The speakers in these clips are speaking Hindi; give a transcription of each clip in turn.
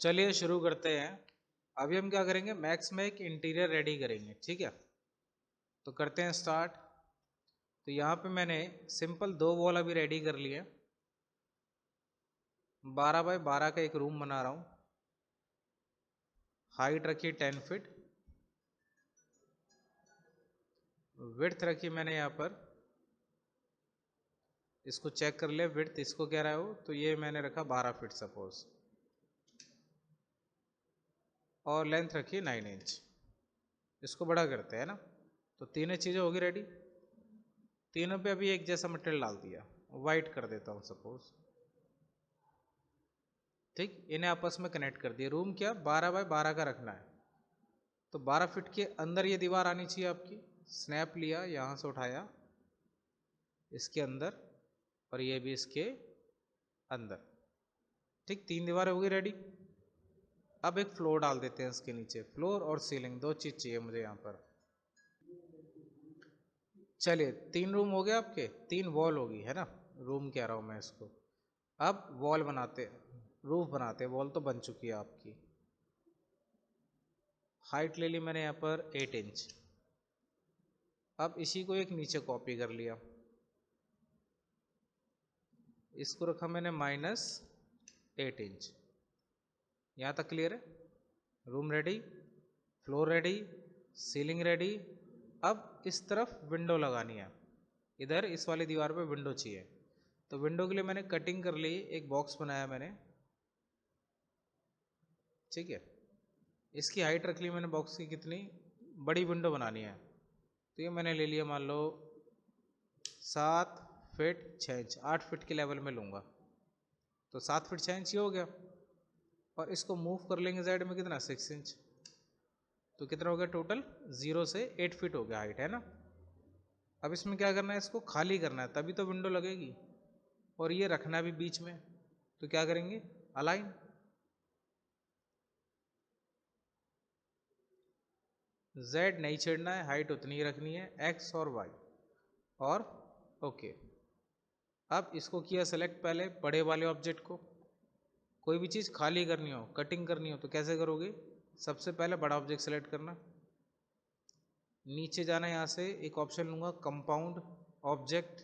चलिए शुरू करते हैं। अभी हम क्या करेंगे, मैक्स में एक इंटीरियर रेडी करेंगे, ठीक है। तो करते हैं स्टार्ट। तो यहाँ पे मैंने सिंपल 2 वॉल अभी रेडी कर लिए। 12 बाय 12 का एक रूम बना रहा हूँ। हाइट रखी 10 फीट, विड्थ रखी मैंने यहाँ पर, इसको चेक कर ले विड्थ, इसको कह रहा हो तो ये मैंने रखा 12 फीट सपोज, और लेंथ रखी 9 इंच। इसको बड़ा करते हैं ना। तो तीनों चीज़ें होगी रेडी। तीनों पे अभी एक जैसा मटेरियल डाल दिया, वाइट कर देता हूँ सपोज, ठीक। इन्हें आपस में कनेक्ट कर दिया। रूम क्या 12 बाय 12 का रखना है, तो 12 फीट के अंदर ये दीवार आनी चाहिए आपकी। स्नैप लिया, यहाँ से उठाया इसके अंदर, और ये भी इसके अंदर, ठीक। 3 दीवारें होगी रेडी। अब एक फ्लोर डाल देते हैं इसके नीचे। फ्लोर और सीलिंग 2 चीज़ चाहिए मुझे यहाँ पर। चलिए 3 रूम हो गए आपके, 3 वॉल होगी, है ना। रूम कह रहा हूँ मैं इसको। अब वॉल बनाते, रूफ बनाते। वॉल तो बन चुकी है आपकी। हाइट ले ली मैंने यहाँ पर 8 इंच। अब इसी को एक नीचे कॉपी कर लिया, इसको रखा मैंने -8 इंच। यहाँ तक क्लियर है। Room ready, floor ready, ceiling ready. अब इस तरफ विंडो लगानी है, इधर इस वाली दीवार पे विंडो चाहिए। तो विंडो के लिए मैंने कटिंग कर ली, एक बॉक्स बनाया मैंने, ठीक है। इसकी हाइट रख ली मैंने बॉक्स की, कितनी बड़ी विंडो बनानी है। तो ये मैंने ले लिया, मान लो 7 फीट 6 इंच, 8 फीट के लेवल में लूँगा। तो 7 फीट 6 इंच ये हो गया। और इसको मूव कर लेंगे साइड में, कितना 6 इंच। तो कितना हो गया टोटल, 0 से 8 फीट हो गया हाइट, है ना। अब इसमें क्या करना है, इसको खाली करना है, तभी तो विंडो लगेगी। और ये रखना भी बीच में। तो क्या करेंगे, अलाइन। Z नहीं छेड़ना है, हाइट उतनी ही रखनी है, X और Y, और ओके। अब इसको किया सेलेक्ट, पहले बड़े वाले ऑब्जेक्ट को। कोई भी चीज़ खाली करनी हो, कटिंग करनी हो, तो कैसे करोगे, सबसे पहले बड़ा ऑब्जेक्ट सेलेक्ट करना, नीचे जाना, यहाँ से एक ऑप्शन लूँगा कंपाउंड ऑब्जेक्ट।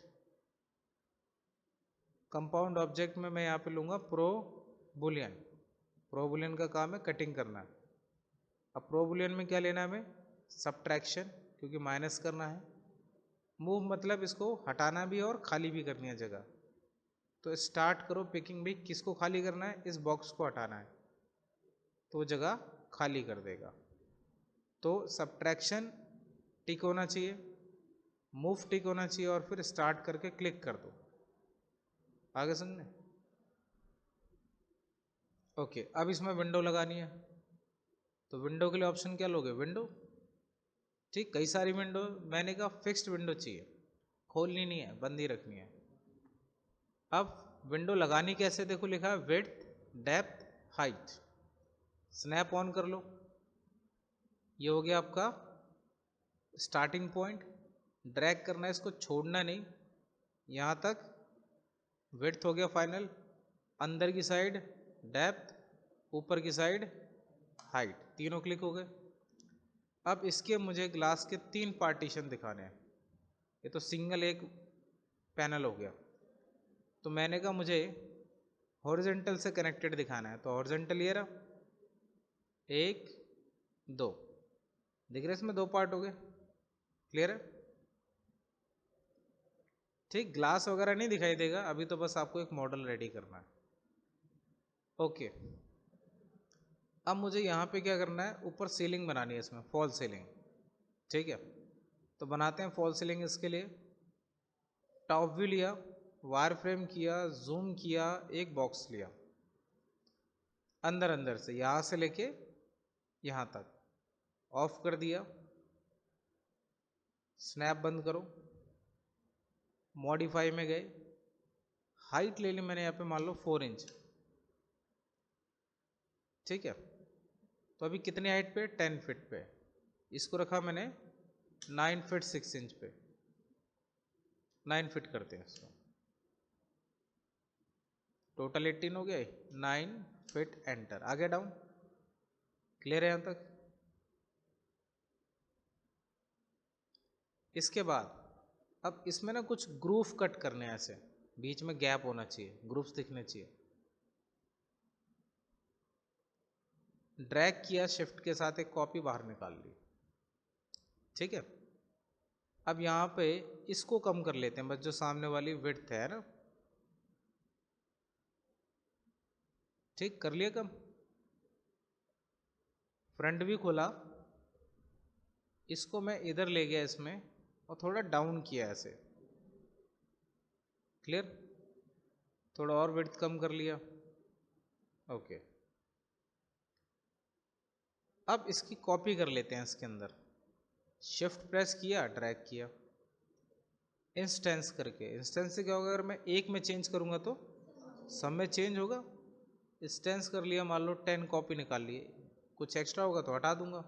कंपाउंड ऑब्जेक्ट में मैं यहाँ पे लूँगा प्रोबुलियन। प्रोबुलियन का काम है कटिंग करना। अब प्रोबुलियन में क्या लेना है हमें, सब्ट्रैक्शन, क्योंकि माइनस करना है। मूव मतलब इसको हटाना भी और खाली भी करनी है जगह। तो स्टार्ट करो पिकिंग भी, किसको खाली करना है, इस बॉक्स को हटाना है, तो जगह खाली कर देगा। तो सब्ट्रैक्शन टिक होना चाहिए, मूव टिक होना चाहिए, और फिर स्टार्ट करके क्लिक कर दो। आगे समझे। ओके, अब इसमें विंडो लगानी है। तो विंडो के लिए ऑप्शन क्या लोगे, विंडो, ठीक। कई सारी विंडो, मैंने कहा फिक्स्ड विंडो चाहिए, खोलनी नहीं है, बंद ही रखनी है। अब विंडो लगानी कैसे, देखो लिखा है width, depth, height. Snap on कर लो, ये हो गया आपका स्टार्टिंग पॉइंट। ड्रैग करना है, इसको छोड़ना नहीं, यहाँ तक विड्थ हो गया फाइनल। अंदर की साइड डेप्थ, ऊपर की साइड हाइट, तीनों क्लिक हो गए। अब इसके मुझे ग्लास के 3 पार्टीशन दिखाने हैं। ये तो सिंगल एक पैनल हो गया। तो मैंने कहा मुझे हॉरिजेंटल से कनेक्टेड दिखाना है, तो हॉरिजेंटल ये रहा, 1 2 दिख रहे, इसमें 2 पार्ट हो गए, क्लियर है, ठीक। ग्लास वगैरह नहीं दिखाई देगा अभी, तो बस आपको एक मॉडल रेडी करना है। ओके, अब मुझे यहाँ पे क्या करना है, ऊपर सीलिंग बनानी है, इसमें फॉल सीलिंग, ठीक है। तो बनाते हैं फॉल सीलिंग। इसके लिए टॉप व्यू लिया, वायर फ्रेम किया, जूम किया, एक बॉक्स लिया, अंदर अंदर से यहाँ से लेके यहाँ तक ऑफ कर दिया। स्नैप बंद करो, मॉडिफाई में गए, हाइट ले ली मैंने यहाँ पे मान लो 4 इंच, ठीक है। तो अभी कितनी हाइट पे, 10 फीट पे। इसको रखा मैंने 9 फीट 6 इंच पे। 9 फीट करते हैं इसको, टोटल 18 हो गए, 9 फिट एंटर, आगे डाउन, क्लियर है यहाँ तक। इसके बाद अब इसमें ना कुछ ग्रूव कट करने हैं, ऐसे बीच में गैप होना चाहिए, ग्रूव्स दिखने चाहिए। ड्रैग किया शिफ्ट के साथ, एक कॉपी बाहर निकाल ली, ठीक है। अब यहाँ पे इसको कम कर लेते हैं, बस जो सामने वाली विड्थ है ना, ठीक कर लिया कम। फ्रंट भी खोला, इसको मैं इधर ले गया इसमें और थोड़ा डाउन किया ऐसे, क्लियर। थोड़ा और विड्थ कम कर लिया, ओके। अब इसकी कॉपी कर लेते हैं इसके अंदर, शिफ्ट प्रेस किया, ड्रैग किया, इंस्टेंस करके। इंस्टेंस से क्या होगा, अगर मैं एक में चेंज करूंगा तो सब में चेंज होगा। इंस्टेंस कर लिया, मान लो 10 कॉपी निकाल लिए, कुछ एक्स्ट्रा होगा तो हटा दूंगा,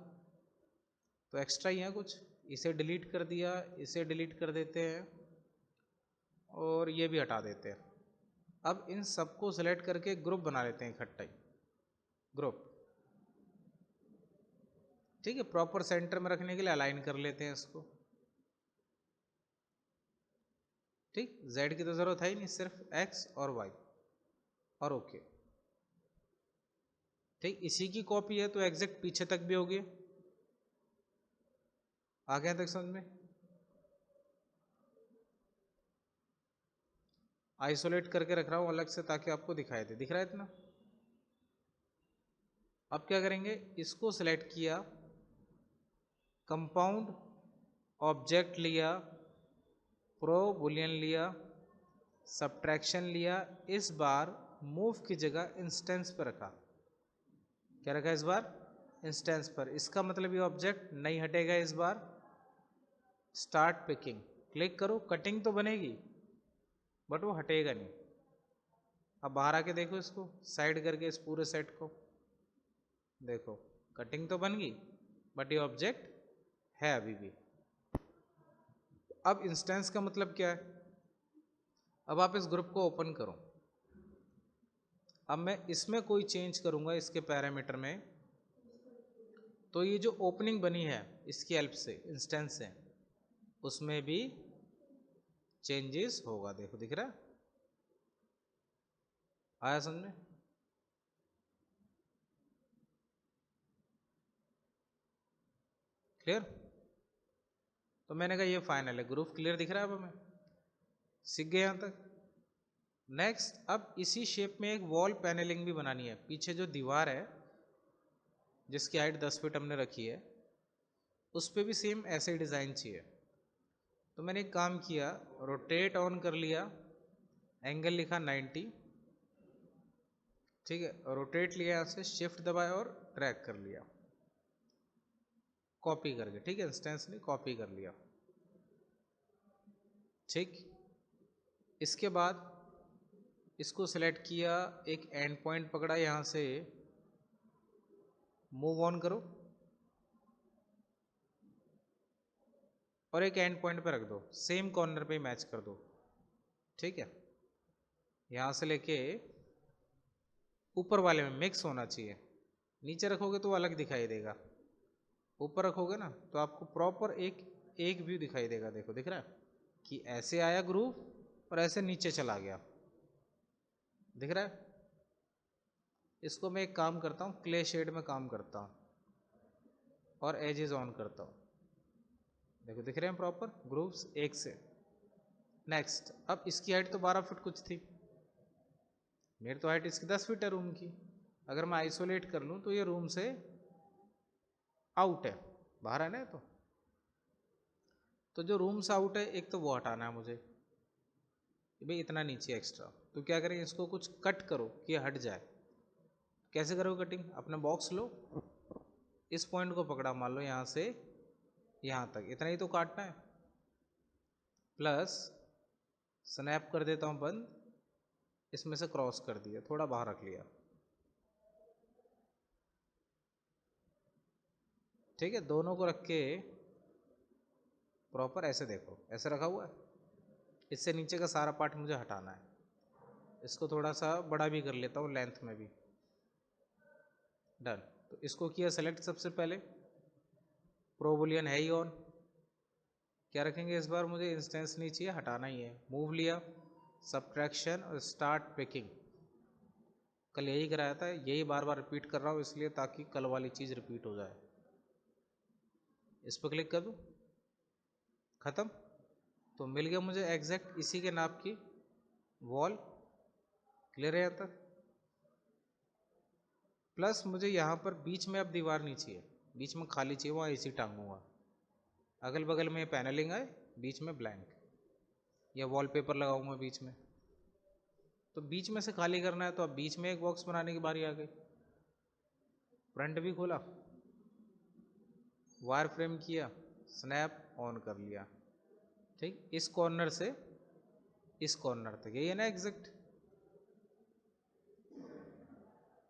तो एक्स्ट्रा ही है कुछ, इसे डिलीट कर दिया, इसे डिलीट कर देते हैं और ये भी हटा देते हैं। अब इन सबको सिलेक्ट करके ग्रुप बना लेते हैं इकट्ठा ही, ग्रुप, ठीक है। प्रॉपर सेंटर में रखने के लिए अलाइन कर लेते हैं इसको, ठीक। जेड की तो जरूरत है ही नहीं, सिर्फ एक्स और वाई, और ओके, ठीक। इसी की कॉपी है तो एग्जैक्ट पीछे तक भी होगी, आ गया तक समझ में। आइसोलेट करके रख रहा हूं अलग से ताकि आपको दिखाई दे, दिख रहा है इतना। अब क्या करेंगे, इसको सिलेक्ट किया, कंपाउंड ऑब्जेक्ट लिया, प्रो बुलियन लिया, सब्ट्रैक्शन लिया, इस बार मूव की जगह इंस्टेंस पर रखा। क्या रखा इस बार, इंस्टेंस पर। इसका मतलब ये ऑब्जेक्ट नहीं हटेगा इस बार। स्टार्ट पिकिंग, क्लिक करो, कटिंग तो बनेगी बट वो हटेगा नहीं। अब बाहर आके देखो इसको, साइड करके इस पूरे सेट को देखो, कटिंग तो बन गई बट ये ऑब्जेक्ट है अभी भी। अब इंस्टेंस का मतलब क्या है, अब आप इस ग्रुप को ओपन करो, अब मैं इसमें कोई चेंज करूंगा इसके पैरामीटर में, तो ये जो ओपनिंग बनी है इसकी हेल्प से, इंस्टेंस से, उसमें भी चेंजेस होगा। देखो दिख रहा है, आया समझ में। क्लियर। तो मैंने कहा ये फाइनल है, ग्रुप क्लियर दिख रहा है। अब हमें सीख गए यहां तक। नेक्स्ट, अब इसी शेप में एक वॉल पैनलिंग भी बनानी है। पीछे जो दीवार है जिसकी हाइट 10 फीट हमने रखी है, उस पर भी सेम ऐसे ही डिज़ाइन चाहिए। तो मैंने एक काम किया, रोटेट ऑन कर लिया, एंगल लिखा 90, ठीक है। रोटेट लिया, यहाँ से शिफ्ट दबाया और ड्रैग कर लिया, कॉपी करके, ठीक है। इंस्टेंस ने कॉपी कर लिया, ठीक। इसके बाद इसको सिलेक्ट किया, एक एंड पॉइंट पकड़ा, यहाँ से मूव ऑन करो और एक एंड पॉइंट पे रख दो, सेम कॉर्नर पे मैच कर दो, ठीक है। यहाँ से लेके ऊपर वाले में मिक्स होना चाहिए। नीचे रखोगे तो अलग दिखाई देगा, ऊपर रखोगे ना तो आपको प्रॉपर एक एक व्यू दिखाई देगा। देखो दिख रहा है कि ऐसे आया ग्रुप और ऐसे नीचे चला गया, दिख रहा है। इसको मैं एक काम करता हूँ, क्ले शेड में काम करता हूँ और एजेस ऑन करता हूँ। देखो दिख रहे हैं प्रॉपर ग्रुप्स एक से। नेक्स्ट, अब इसकी हाइट तो 12 फीट कुछ थी, मेरी तो हाइट इसकी 10 फीट है रूम की। अगर मैं आइसोलेट कर लूँ तो ये रूम से आउट है, बाहर है ना। तो जो रूम से आउट है, एक तो वो हटाना है मुझे, भाई इतना नीचे एक्स्ट्रा। तो क्या करें, इसको कुछ कट करो कि हट जाए। कैसे करो कटिंग, अपना बॉक्स लो, इस पॉइंट को पकड़ा, मान लो यहाँ से यहाँ तक, इतना ही तो काटना है। प्लस स्नैप कर देता हूँ बंद, इसमें से क्रॉस कर दिया, थोड़ा बाहर रख लिया, ठीक है। दोनों को रख के प्रॉपर ऐसे देखो, ऐसे रखा हुआ है। इससे नीचे का सारा पार्ट मुझे हटाना है। इसको थोड़ा सा बड़ा भी कर लेता हूँ लेंथ में भी, डन। तो इसको किया सेलेक्ट सबसे पहले, प्रो बूलियन है ही ऑन। क्या रखेंगे इस बार, मुझे इंस्टेंस नहीं चाहिए, हटाना ही है। मूव लिया, सब्ट्रैक्शन और स्टार्ट पिकिंग। कल यही कराया था, यही बार बार रिपीट कर रहा हूँ इसलिए ताकि कल वाली चीज़ रिपीट हो जाए। इस पर क्लिक कर दूँ, ख़त्म। तो मिल गया मुझे एग्जैक्ट इसी के नाप की वॉल। क्लियर है यहाँ तक? प्लस मुझे यहाँ पर बीच में अब दीवार नहीं चाहिए, बीच में खाली चाहिए, वहाँ एसी टांगूंगा। अगल बगल में पैनलिंग आए, बीच में ब्लैंक, या वॉलपेपर लगाऊंगा बीच में। तो बीच में से खाली करना है तो अब बीच में एक बॉक्स बनाने की बारी आ गई। फ्रंट भी खोला, वायर फ्रेम किया, स्नैप ऑन कर लिया। ठीक, इस कॉर्नर से इस कॉर्नर तक, यही है ना एग्जैक्ट।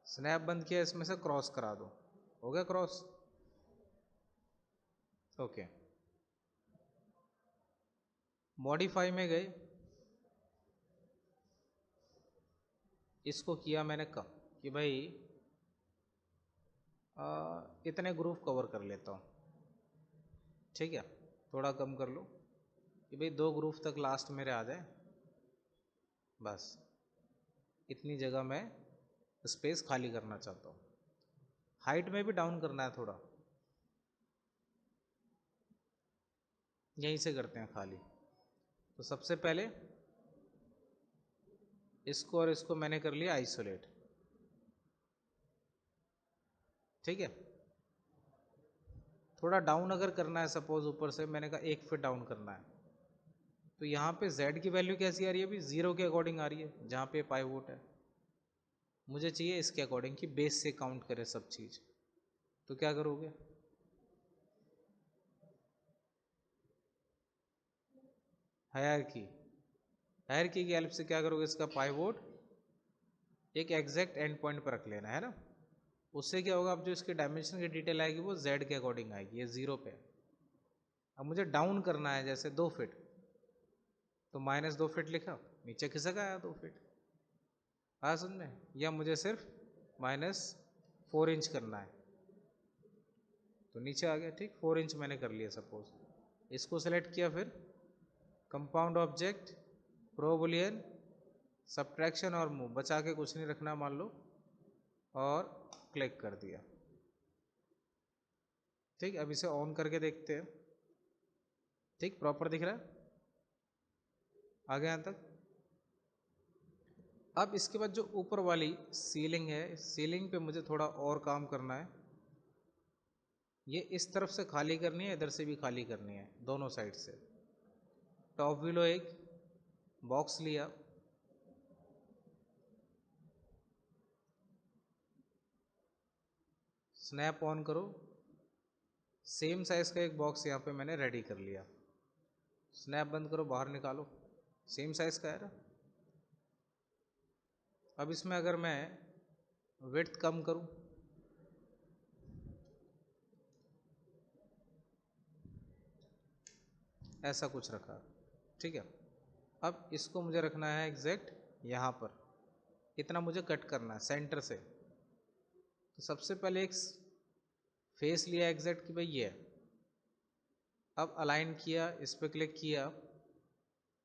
स्नैप बंद किया, इसमें से क्रॉस करा दो, हो गया क्रॉस। ओके, मॉडिफाई में गए, इसको किया मैंने कम कि भाई इतने ग्रुप कवर कर लेता हूँ। ठीक है, थोड़ा कम कर लो कि भाई 2 ग्रुप तक लास्ट मेरे आ जाए, बस इतनी जगह मैं स्पेस खाली करना चाहता हूँ। हाइट में भी डाउन करना है थोड़ा, यहीं से करते हैं खाली। तो सबसे पहले इसको और इसको मैंने कर लिया आइसोलेट। ठीक है, थोड़ा डाउन अगर करना है, सपोज ऊपर से मैंने कहा 1 फीट डाउन करना है, तो यहाँ पे z की वैल्यू कैसी आ रही है अभी, 0 के अकॉर्डिंग आ रही है जहाँ पे पाइवोट है। मुझे चाहिए इसके अकॉर्डिंग कि बेस से काउंट करे सब चीज़। तो क्या करोगे, हायरार्की की हेल्प से क्या करोगे, इसका पाइवोट एक एग्जैक्ट एंड पॉइंट पर रख लेना है ना। उससे क्या होगा, अब जो इसके डायमेंशन की डिटेल आएगी वो z के अकॉर्डिंग आएगी, ये 0 पे। अब मुझे डाउन करना है जैसे 2 फीट, तो -2 फीट लिखा, नीचे खिसक आया 2 फीट। हाँ समझ में, या मुझे सिर्फ -4 इंच करना है तो नीचे आ गया। ठीक, 4 इंच मैंने कर लिया सपोज। इसको सेलेक्ट किया, फिर compound object, pro Boolean, subtraction और मूव, बचा के कुछ नहीं रखना मान लो, और क्लिक कर दिया। ठीक, अब इसे ऑन करके देखते हैं। ठीक, प्रॉपर दिख रहा है, आ गया यहाँ तक। अब इसके बाद जो ऊपर वाली सीलिंग है, सीलिंग पे मुझे थोड़ा और काम करना है। ये इस तरफ से खाली करनी है, इधर से भी खाली करनी है, दोनों साइड से। टॉप व्हील एक बॉक्स लिया, स्नैप ऑन करो, सेम साइज का एक बॉक्स यहाँ पे मैंने रेडी कर लिया। स्नैप बंद करो, बाहर निकालो, सेम साइज का है ना। अब इसमें अगर मैं विड्थ कम करूं, ऐसा कुछ रखा, ठीक है। अब इसको मुझे रखना है एग्जैक्ट यहाँ पर, इतना मुझे कट करना है सेंटर से। तो सबसे पहले एक फेस लिया एग्जैक्ट कि भाई ये है। अब अलाइन किया, इस पर क्लिक किया,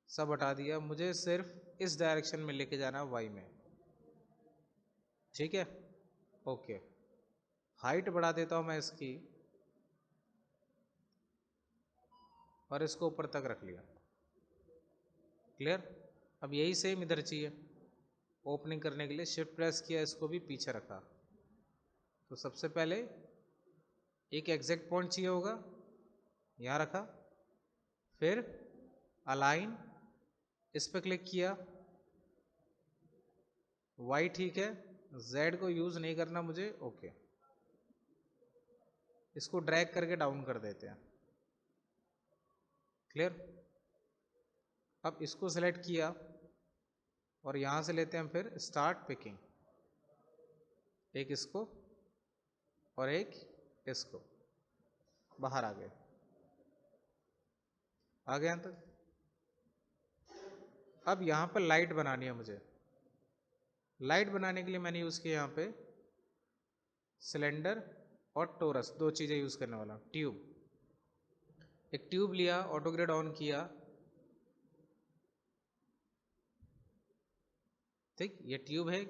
सब हटा दिया, मुझे सिर्फ इस डायरेक्शन में लेके जाना है, वाई में। ठीक है, ओके। हाइट बढ़ा देता हूँ मैं इसकी, और इसको ऊपर तक रख लिया। क्लियर। अब यही सेम इधर चाहिए, ओपनिंग करने के लिए शिफ्ट प्रेस किया, इसको भी पीछे रखा। तो सबसे पहले एक एग्जैक्ट पॉइंट चाहिए होगा, यहाँ रखा, फिर अलाइन, इस पर क्लिक किया, वाई ठीक है, जेड को यूज नहीं करना मुझे, ओके। इसको ड्रैग करके डाउन कर देते हैं। क्लियर। अब इसको सेलेक्ट किया और यहां से लेते हैं फिर स्टार्ट पिकिंग, एक इसको और एक इसको, बाहर आ गए, आ गए यहां तक। अब यहां पर लाइट बनानी है मुझे। लाइट बनाने के लिए मैंने यूज किया यहाँ पे सिलेंडर और टोरस, दो चीज़ें यूज़ करने वाला। ट्यूब, एक ट्यूब लिया, ऑटो ग्रिड ऑन किया, ठीक, ये ट्यूब है।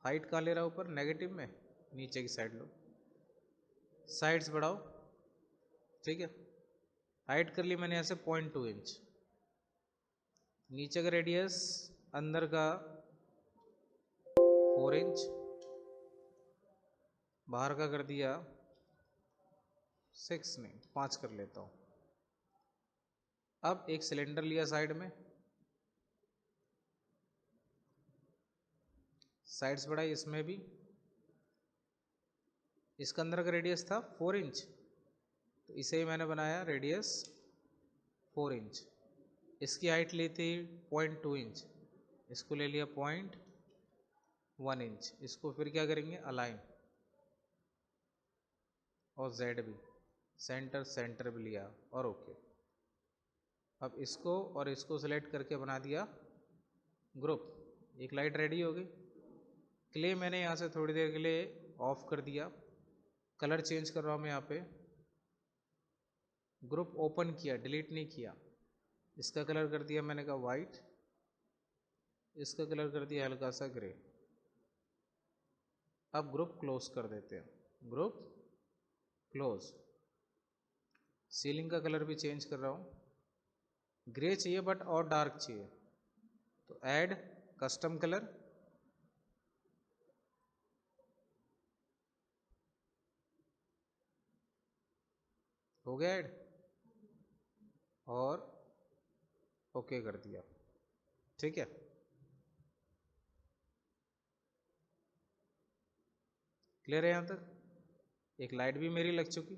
हाइट कहाँ ले रहा ऊपर, नेगेटिव में, नीचे की साइड लो, साइड्स बढ़ाओ, ठीक है। हाइट कर ली मैंने ऐसे 0.2 इंच, नीचे का रेडियस अंदर का 4 इंच, बाहर का कर दिया 6, नहीं 5 कर लेता हूँ। अब एक सिलेंडर लिया साइड में, साइड्स बढ़ाई इसमें भी, इसका अंदर का रेडियस था 4 इंच, तो इसे ही मैंने बनाया रेडियस 4 इंच। इसकी हाइट ली थी 0.2 इंच, इसको ले लिया 0.1 इंच। इसको फिर क्या करेंगे, अलाइन, और जेड भी, सेंटर सेंटर भी लिया, और ओके। अब इसको और इसको सेलेक्ट करके बना दिया ग्रुप। एक लाइट रेडी हो गई। क्ले मैंने यहाँ से थोड़ी देर के लिए ऑफ कर दिया, कलर चेंज कर रहा हूँ मैं यहाँ पे। ग्रुप ओपन किया, डिलीट नहीं किया। इसका कलर कर दिया मैंने कहा वाइट, इसका कलर कर दिया हल्का सा ग्रे। अब ग्रुप क्लोज कर देते हैं, ग्रुप क्लोज। सीलिंग का कलर भी चेंज कर रहा हूँ, ग्रे चाहिए बट और डार्क चाहिए, तो ऐड कस्टम कलर, हो गया ऐड, और ओके कर दिया, ठीक है। क्लियर है यहाँ तक। एक लाइट भी मेरी लग चुकी।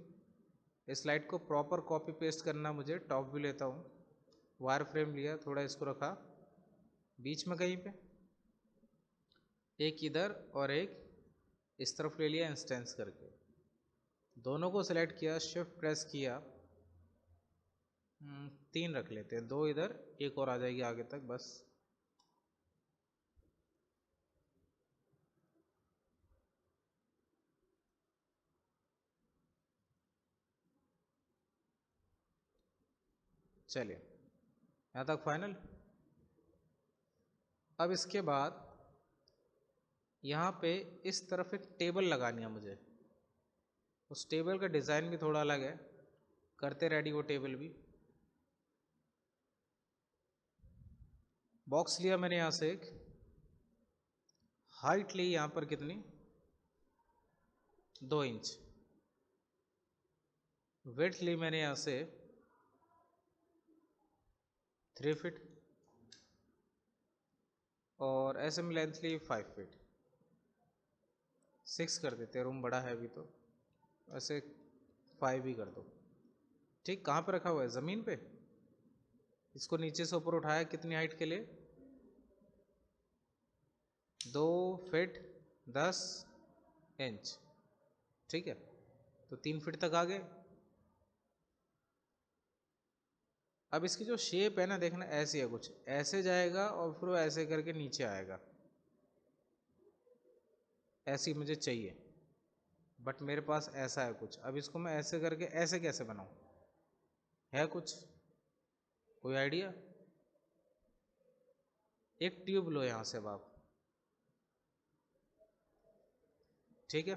इस लाइट को प्रॉपर कॉपी पेस्ट करना मुझे, टॉप भी लेता हूँ, वायर फ्रेम लिया, थोड़ा इसको रखा बीच में कहीं पे, एक इधर और एक इस तरफ ले लिया इंस्टेंस करके, दोनों को सिलेक्ट किया, शिफ्ट प्रेस किया, 3 रख लेते हैं, 2 इधर, एक और आ जाएगी आगे तक बस। चलिए यहाँ तक फाइनल। अब इसके बाद यहाँ पे इस तरफ एक टेबल लगानी है मुझे, उस टेबल का डिज़ाइन भी थोड़ा अलग है, करते रेडी वो टेबल भी। बॉक्स लिया मैंने यहाँ से एक, हाइट ली यहाँ पर कितनी, 2 इंच, वेट ली मैंने यहाँ से 3 फीट, और ऐसे में लेंथ ली 5 फीट। 6 कर देते हैं, रूम बड़ा है अभी तो, ऐसे 5 ही कर दो, ठीक। कहाँ पे रखा हुआ है, ज़मीन पे। इसको नीचे से ऊपर उठाया, कितनी हाइट के लिए, 2 फीट 10 इंच, ठीक है। तो 3 फीट तक आ गए। अब इसकी जो शेप है ना, देखना ऐसी है, कुछ ऐसे जाएगा और फिर वो ऐसे करके नीचे आएगा, ऐसी मुझे चाहिए, बट मेरे पास ऐसा है कुछ। अब इसको मैं ऐसे करके ऐसे कैसे बनाऊं, है कुछ कोई आइडिया। एक ट्यूब लो यहां से अब आप, ठीक है।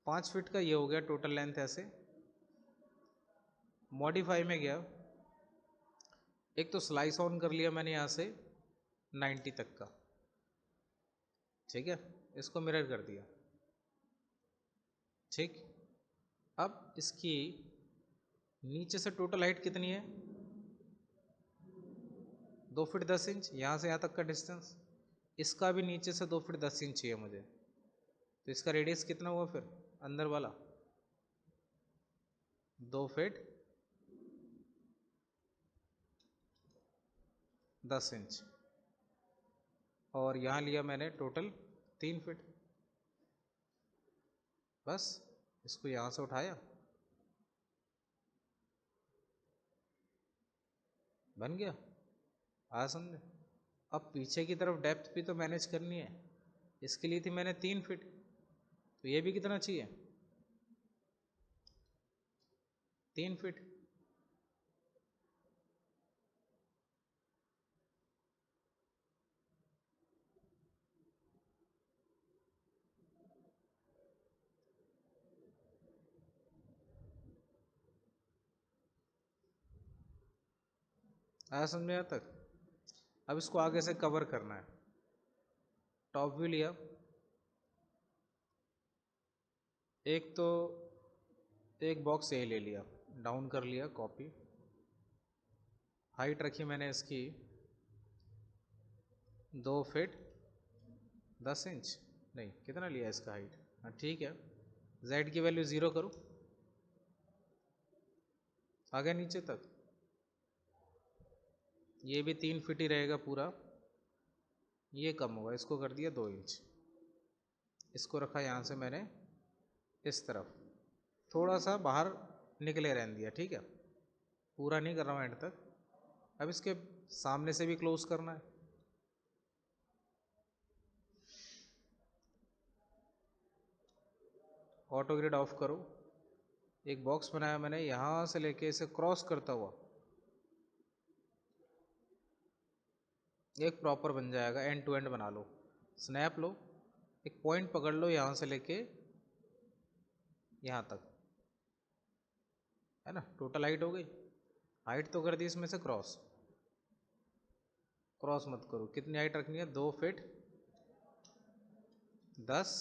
5 फीट का ये हो गया टोटल लेंथ। ऐसे मॉडिफाई में गया, एक तो स्लाइस ऑन कर लिया मैंने यहाँ से 90 तक का, ठीक है। इसको मिरर कर दिया, ठीक। अब इसकी नीचे से टोटल हाइट कितनी है, 2 फीट 10 इंच, यहाँ से यहाँ तक का डिस्टेंस। इसका भी नीचे से 2 फीट 10 इंच चाहिए मुझे, तो इसका रेडियस कितना हुआ फिर अंदर वाला, 2 फीट 10 इंच, और यहाँ लिया मैंने टोटल 3 फीट। बस इसको यहाँ से उठाया, बन गया। आ समझे। अब पीछे की तरफ डेप्थ भी तो मैनेज करनी है, इसके लिए थी मैंने 3 फीट, तो ये भी कितना चाहिए 3 फीट। आया समझ में यहाँ तक? अब इसको आगे से कवर करना है। टॉप व्यू लिया, एक तो एक बॉक्स ए ले लिया, डाउन कर लिया कॉपी, हाइट रखी मैंने इसकी 2 फीट 10 इंच, नहीं कितना लिया इसका हाइट, हाँ ठीक है। जेड की वैल्यू 0 करो, आ गया नीचे तक। ये भी 3 फीट ही रहेगा पूरा, ये कम होगा, इसको कर दिया 2 इंच, इसको रखा यहाँ से मैंने इस तरफ, थोड़ा सा बाहर निकले रहने दिया, ठीक है, पूरा नहीं कर रहा हूँ एंड तक। अब इसके सामने से भी क्लोज करना है, ऑटो ग्रिड ऑफ करो। एक बॉक्स बनाया मैंने, यहाँ से लेके इसे क्रॉस करता हुआ एक प्रॉपर बन जाएगा, एंड टू एंड बना लो। स्नैप लो, एक पॉइंट पकड़ लो यहाँ से लेके यहाँ तक, है ना, टोटल हाइट हो गई। हाइट तो कर दी इसमें से क्रॉस, क्रॉस मत करो, कितनी हाइट रखनी है 2 फीट 10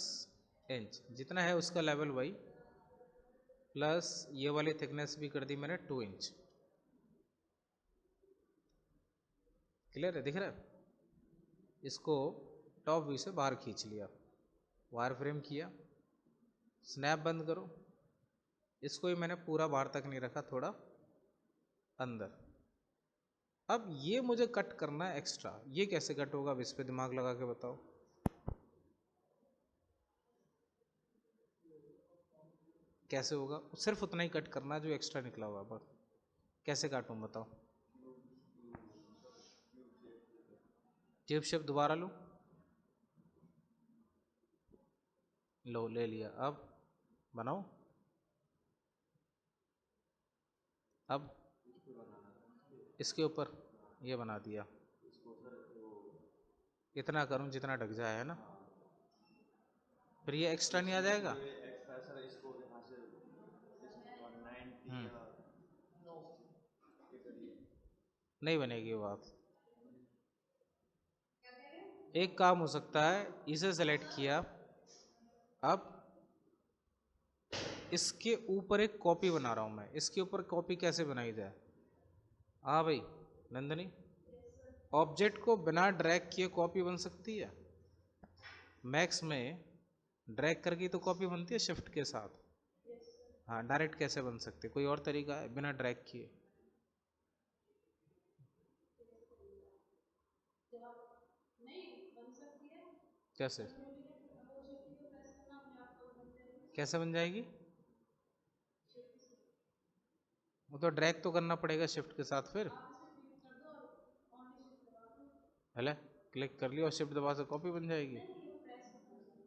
इंच, जितना है उसका लेवल वही, प्लस ये वाली थिकनेस भी कर दी मैंने 2 इंच। क्लियर है, दिख रहा है? इसको टॉप व्यू से बाहर खींच लिया, वायर फ्रेम किया, स्नैप बंद करो। इसको ही मैंने पूरा बाहर तक नहीं रखा, थोड़ा अंदर। अब ये मुझे कट करना है एक्स्ट्रा, ये कैसे कट होगा, अब इस पे दिमाग लगा के बताओ। कैसे होगा? सिर्फ उतना ही कट करना है जो एक्स्ट्रा निकला हुआ, बस। कैसे काटूं बताओ? ट्यूब शेप दोबारा लो, लो ले लिया, अब बनाओ। अब इसके ऊपर ये बना दिया, इतना करूं जितना ढक जाए, है ना? फिर ये एक्स्ट्रा नहीं आ जाएगा? नहीं बनेगी वो बात। एक काम हो सकता है, इसे सेलेक्ट किया, अब इसके ऊपर एक कॉपी बना रहा हूं मैं, इसके ऊपर कॉपी कैसे बनाई जाए? हाँ भाई नंदनी, ऑब्जेक्ट को बिना ड्रैग किए कॉपी बन सकती है? मैक्स में ड्रैग करके तो कॉपी बनती है शिफ्ट के साथ। हाँ, डायरेक्ट कैसे बन सकती है? कोई और तरीका है बिना ड्रैग किए? कैसे? कैसे बन जाएगी? वो तो ड्रैग तो करना पड़ेगा शिफ्ट के साथ फिर। हेले, क्लिक कर लिया और शिफ्ट दबा से कॉपी बन जाएगी।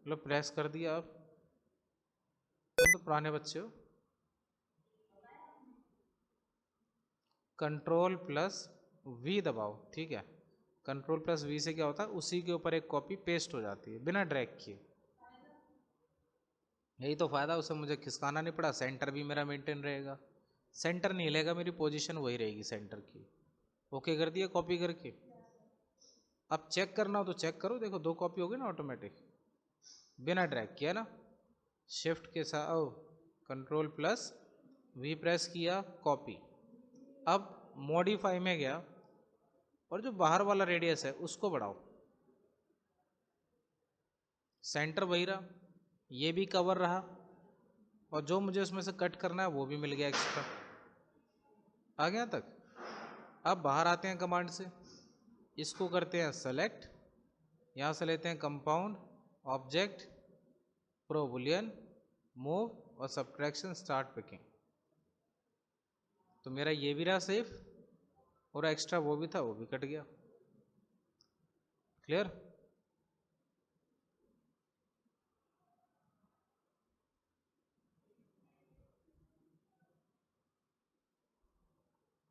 लो प्रेस कर दिया, अब तुम तो पुराने बच्चे हो। कंट्रोल प्लस वी दबाओ, ठीक है, कंट्रोल प्लस वी से क्या होता है, उसी के ऊपर एक कॉपी पेस्ट हो जाती है बिना ड्रैग किए। यही तो फायदा, उसे मुझे खिसकाना नहीं पड़ा, सेंटर भी मेरा मेंटेन रहेगा, सेंटर नहीं हिलेगा, मेरी पोजीशन वही रहेगी सेंटर की। ओके कर दिया कॉपी करके। अब चेक करना हो तो चेक करो, देखो 2 कॉपी हो गई ना ऑटोमेटिक, बिना ड्रैग किया ना। शिफ्ट के साथ कंट्रोल प्लस वी प्रेस किया, कॉपी। अब मॉडिफाई में गया और जो बाहर वाला रेडियस है उसको बढ़ाओ, सेंटर वही रहा, ये भी कवर रहा, और जो मुझे उसमें से कट करना है वो भी मिल गया एक्स्ट्रा। आ गया तक? अब बाहर आते हैं कमांड से, इसको करते हैं सेलेक्ट, यहाँ से लेते हैं compound, object, pro Boolean, move और सब्ट्रैक्शन स्टार्ट पिकिंग। तो मेरा ये भी रहा सेफ, और एक्स्ट्रा वो भी था, वो भी कट गया। क्लियर?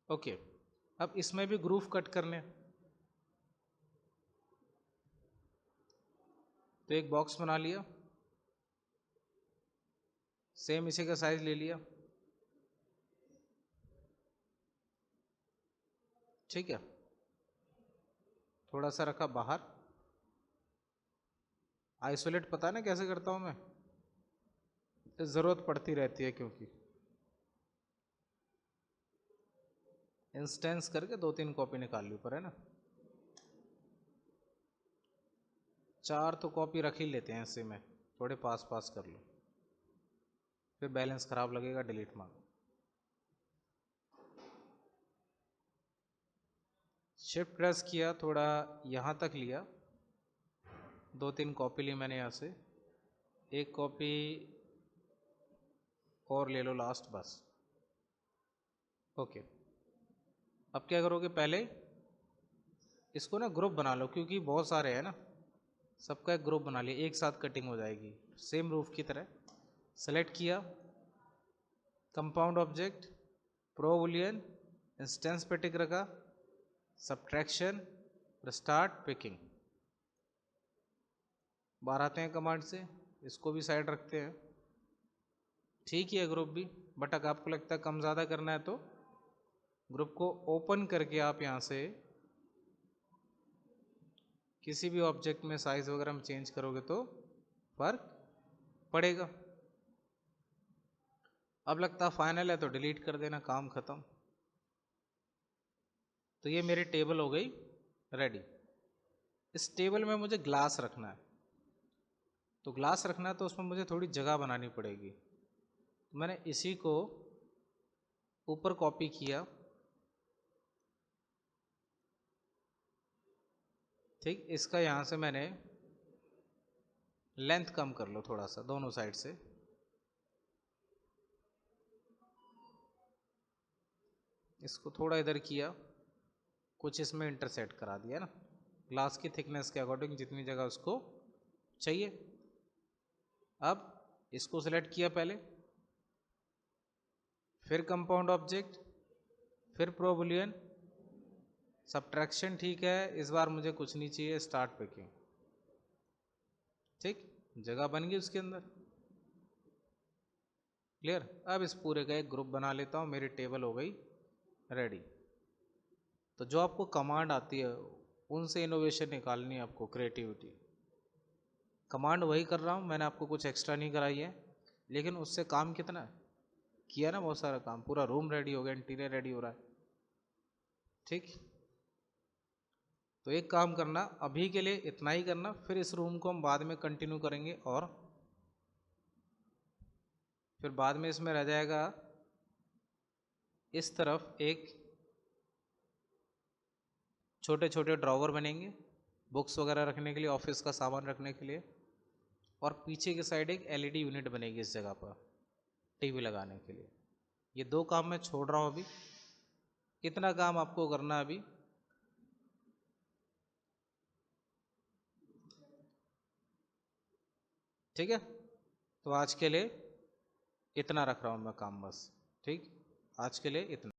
ओके, अब इसमें भी ग्रूव कट करने, तो एक बॉक्स बना लिया, सेम इसी का साइज ले लिया, ठीक है, थोड़ा सा रखा बाहर। आइसोलेट पता है ना कैसे करता हूं मैं, ज़रूरत पड़ती रहती है, क्योंकि इंस्टेंस करके 2-3 कॉपी निकाल ली ऊपर, है ना। 4 तो कॉपी रख ही लेते हैं ऐसे में, थोड़े पास पास कर लो, फिर बैलेंस खराब लगेगा, डिलीट मारो। शिफ्ट प्रेस किया, थोड़ा यहाँ तक लिया, 2-3 कॉपी ली मैंने यहाँ से, एक कॉपी और ले लो लास्ट, बस। ओके, अब क्या करोगे, पहले इसको ना ग्रुप बना लो, क्योंकि बहुत सारे हैं ना, सबका एक ग्रुप बना लिया, एक साथ कटिंग हो जाएगी सेम रूफ की तरह। सेलेक्ट किया, compound object, pro Boolean, instance पे टिक रखा, सब्ट्रैक्शन, स्टार्ट पिकिंग। बाहर आते हैं कमांड से, इसको भी साइड रखते हैं, ठीक ही है ग्रुप भी, बट अगर आपको लगता है कम ज़्यादा करना है तो ग्रुप को ओपन करके आप यहाँ से किसी भी ऑब्जेक्ट में साइज वगैरह में चेंज करोगे तो फर्क पड़ेगा। अब लगता है फाइनल है तो डिलीट कर देना, काम खत्म। तो ये मेरी टेबल हो गई रेडी। इस टेबल में मुझे ग्लास रखना है, तो ग्लास रखना है तो उसमें मुझे थोड़ी जगह बनानी पड़ेगी, तो मैंने इसी को ऊपर कॉपी किया, ठीक। इसका यहाँ से मैंने लेंथ कम कर लो थोड़ा सा दोनों साइड से, इसको थोड़ा इधर किया, कुछ इसमें इंटरसेक्ट करा दिया ना, ग्लास की थिकनेस के अकॉर्डिंग जितनी जगह उसको चाहिए। अब इसको सेलेक्ट किया पहले, फिर कंपाउंड ऑब्जेक्ट, फिर प्रो बूलियन, सब्ट्रैक्शन, ठीक है, इस बार मुझे कुछ नहीं चाहिए, स्टार्ट पिकिंग, ठीक, जगह बन गई उसके अंदर, क्लियर। अब इस पूरे का एक ग्रुप बना लेता हूँ, मेरी टेबल हो गई रेडी। तो जो आपको कमांड आती है उनसे इनोवेशन निकालनी है आपको, क्रिएटिविटी। कमांड वही कर रहा हूँ, मैंने आपको कुछ एक्स्ट्रा नहीं कराई है, लेकिन उससे काम कितना है किया ना, बहुत सारा काम, पूरा रूम रेडी हो गया, इंटीरियर रेडी हो रहा है, ठीक। तो एक काम करना, अभी के लिए इतना ही करना, फिर इस रूम को हम बाद में कंटिन्यू करेंगे, और फिर बाद में इसमें रह जाएगा इस तरफ एक छोटे छोटे ड्रॉवर बनेंगे, बुक्स वगैरह रखने के लिए, ऑफिस का सामान रखने के लिए, और पीछे की साइड एक एलईडी यूनिट बनेगी इस जगह पर टीवी लगाने के लिए। ये 2 काम मैं छोड़ रहा हूँ अभी, इतना काम आपको करना है अभी, ठीक है। तो आज के लिए इतना रख रहा हूँ मैं काम, बस, ठीक, आज के लिए इतना।